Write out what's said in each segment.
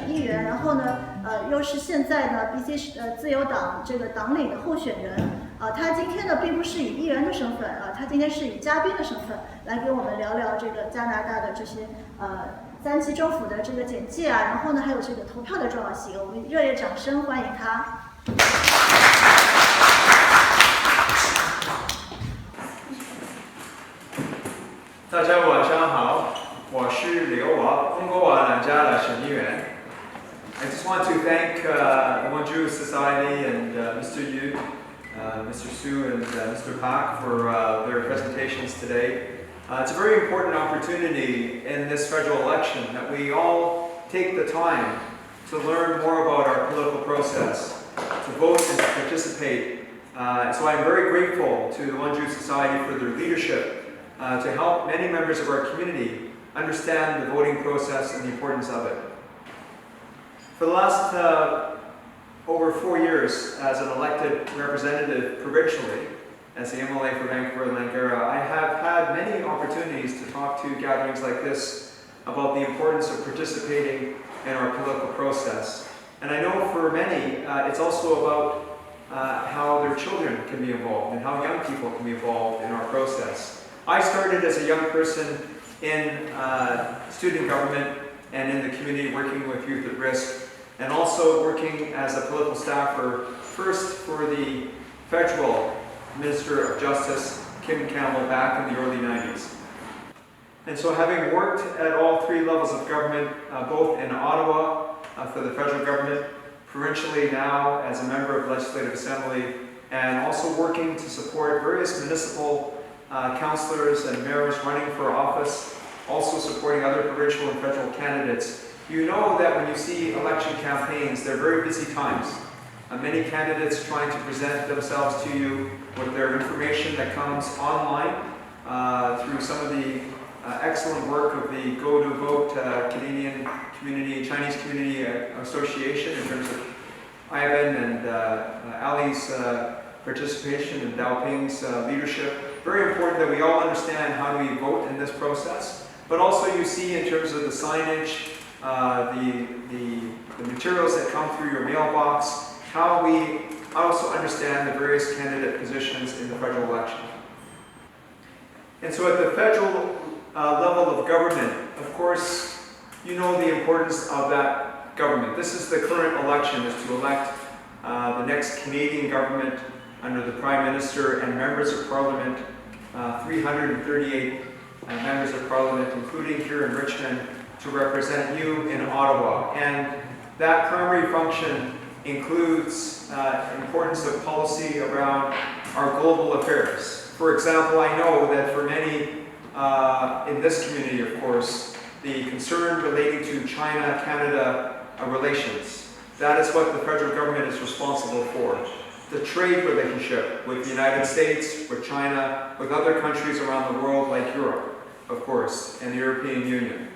省议员，然后呢，又是现在呢 BC 自由党这个党领的候选人。他今天呢并不是以议员的身份他今天是以嘉宾的身份来给我们聊聊这个加拿大的这些3级政府的这个简介然后呢还有这个投票的重要性。我们热烈掌声欢迎他。大家晚上好，我是李耀华，温哥华南加的省议员。I just want to thank the Wonju Society and Mr. Yu, Mr. Su, and Mr. Pak for their presentations today. It's a very important opportunity in this federal election that we all take the time to learn more about our political process, to vote and to participate. So I'm very grateful to the Wonju Society for their leadership to help many members of our community understand the voting process and the importance of it. For the last over 4 years as an elected representative provincially, as the MLA for Vancouver and Langara, I have had many opportunities to talk to gatherings like this about the importance of participating in our political process. And I know for many, it's also about how their children can be involved and how young people can be involved in our process. I started as a young person in student government and in the community working with youth at risk, and also working as a political staffer, first for the federal Minister of Justice, Kim Campbell, back in the early 90s. And so having worked at all 3 levels of government, both in Ottawa for the federal government, provincially now as a member of Legislative Assembly, and also working to support various municipal councillors and mayors running for office, also supporting other provincial and federal candidates, you know that when you see election campaigns, they're very busy times. Many candidates trying to present themselves to you with their information that comes online through some of the excellent work of the Go to Vote Canadian Community, Chinese Community Association in terms of Ivan and Ali's participation and Dao Ping's leadership. Very important that we all understand how do we vote in this process, but also you see in terms of the signage, the materials that come through your mailbox, how we also understand the various candidate positions in the federal election. And so at the federal level of government, of course, you know the importance of that government. This is the current election, is to elect the next Canadian government under the Prime Minister and members of Parliament, 338 members of Parliament, including here in Richmond, to represent you in Ottawa. And that primary function includes importance of policy around our global affairs. For example, I know that for many in this community, of course, the concern relating to China-Canada relations, that is what the federal government is responsible for. The trade relationship with the United States, with China, with other countries around the world like Europe, of course, and the European Union.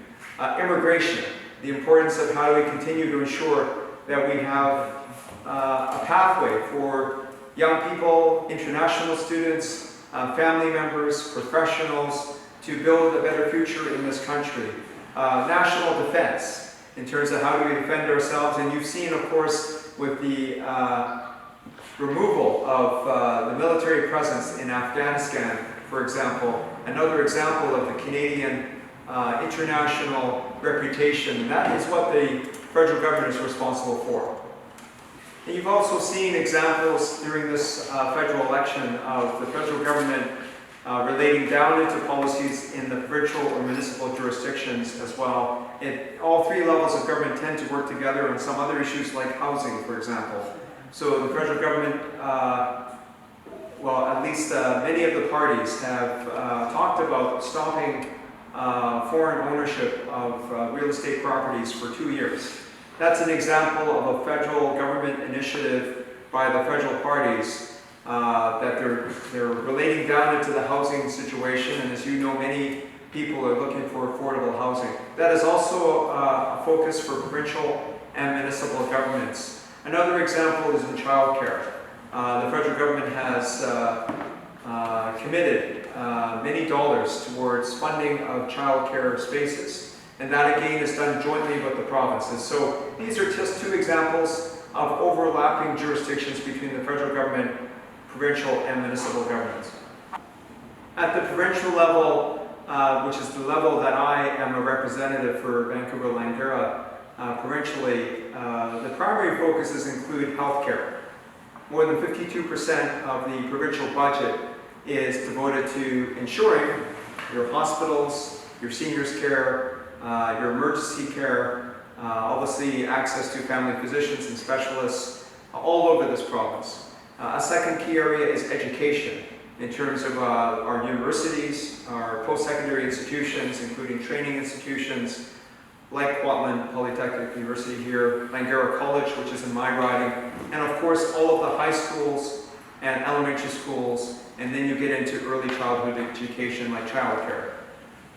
Immigration, the importance of how do we continue to ensure that we have a pathway for young people, international students, family members, professionals, to build a better future in this country. National defense, in terms of how do we defend ourselves, and you've seen, of course, with the removal of the military presence in Afghanistan, for example, another example of the Canadian international reputation. That is what the federal government is responsible for. And you've also seen examples during this federal election of the federal government relating down into policies in the provincial or municipal jurisdictions as well. All 3 levels of government tend to work together on some other issues like housing, for example. So the federal government, well, at least many of the parties have talked about stopping foreign ownership of real estate properties for 2 years. That's an example of a federal government initiative by the federal parties that they're relating down into the housing situation, and as you know, many people are looking for affordable housing. That is also a focus for provincial and municipal governments. Another example is in childcare. The federal government has committed many dollars towards funding of childcare spaces. And that again is done jointly with the provinces. So these are just two examples of overlapping jurisdictions between the federal government, provincial and municipal governments. At the provincial level, which is the level that I am a representative for Vancouver-Langara provincially, the primary focuses include healthcare. More than 52% of the provincial budget is devoted to ensuring your hospitals, your seniors care, your emergency care, obviously access to family physicians and specialists all over this province. A second key area is education in terms of our universities, our post-secondary institutions, including training institutions like Kwantlen Polytechnic University here, Langara College, which is in my riding, and of course all of the high schools and elementary schools, and then you get into early childhood education like childcare.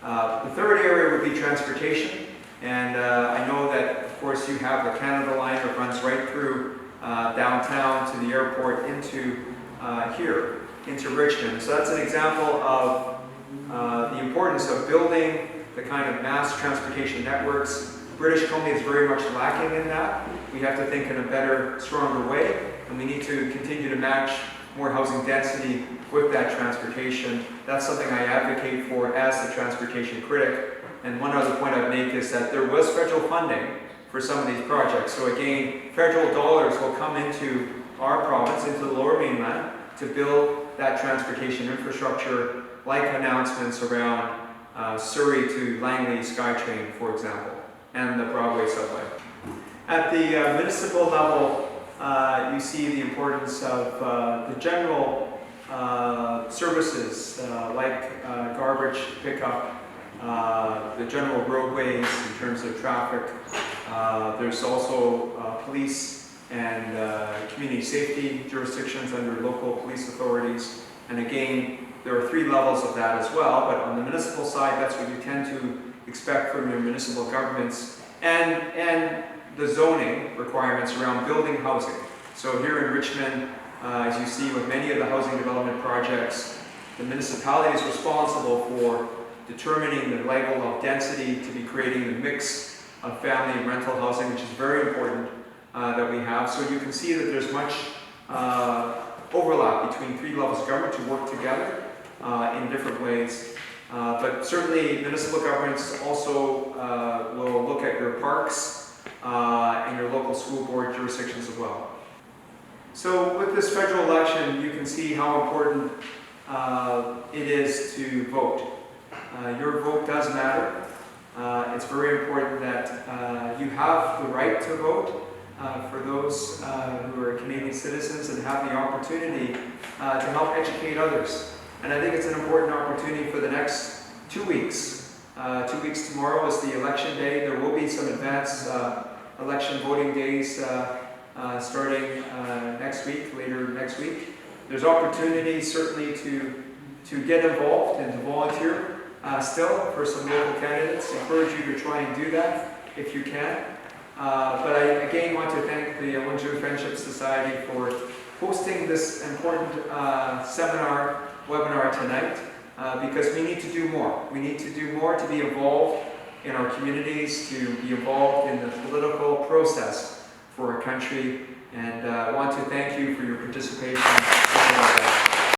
The third area would be transportation, and I know that of course you have the Canada Line that runs right through downtown to the airport into here, into Richmond. So that's an example of the importance of building the kind of mass transportation networks. British Columbia is very much lacking in that. We have to think in a better, stronger way, and we need to continue to match more housing density with that transportation. That's something I advocate for as the transportation critic. And one other point I'd make is that there was federal funding for some of these projects. So again, federal dollars will come into our province, into the Lower Mainland, to build that transportation infrastructure, like announcements around Surrey to Langley SkyTrain, for example, and the Broadway subway. At the municipal level, you see the importance of the general services like garbage pickup, the general roadways in terms of traffic. There's also police and community safety jurisdictions under local police authorities. And again, there are three levels of that as well, but on the municipal side, that's what you tend to expect from your municipal governments, and the zoning requirements around building housing. So here in Richmond, as you see with many of the housing development projects, the municipality is responsible for determining the level of density to be creating the mix of family and rental housing, which is very important that we have. So you can see that there's much overlap between three levels of government to work together in different ways. But certainly municipal governments also will look at your parks and your local school board jurisdictions as well. So with this federal election, you can see how important it is to vote. Your vote does matter. It's very important that you have the right to vote for those who are Canadian citizens and have the opportunity to help educate others. And I think it's an important opportunity for the next 2 weeks. 2 weeks tomorrow is the election day. There will be some advance election voting days starting next week, later next week. There's opportunity certainly to get involved and to volunteer still for some local candidates. I encourage you to try and do that if you can. But I again want to thank the Windsor Friendship Society for hosting this important webinar tonight, because we need to do more. We need to do more to be involved in our communities, to be involved in the political process for our country, and I want to thank you for your participation.